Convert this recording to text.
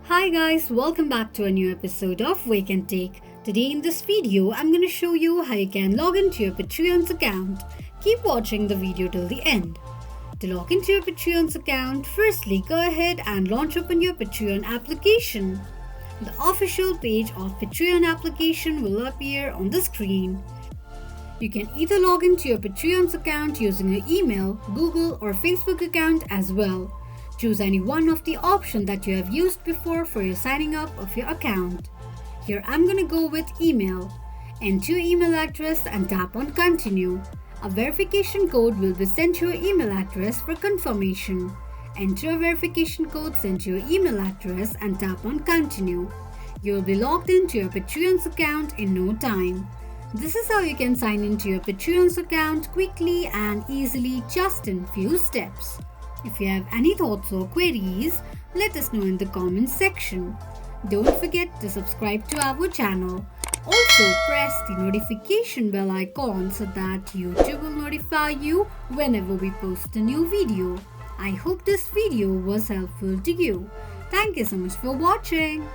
Hi guys, welcome back to a new episode of Wake&Tech. Today in this video, I'm going to show you how you can log into your Patreon's account. Keep watching the video till the end. To log into your Patreon's account, firstly go ahead and launch open your Patreon application. The official page of Patreon application will appear on the screen. You can either log into your Patreon's account using your email, Google or Facebook account as well. Choose any one of the options that you have used before for your signing up of your account. Here I'm gonna go with email. Enter your email address and tap on continue. A verification code will be sent to your email address for confirmation. Enter a verification code sent to your email address and tap on continue. You will be logged into your Patreon's account in no time. This is how you can sign into your Patreon's account quickly and easily just in few steps. If you have any thoughts or queries, let us know in the comments section. Don't forget to subscribe to our channel. Also press the notification bell icon so that YouTube will notify you whenever we post a new video. I hope this video was helpful to you. Thank you so much for watching.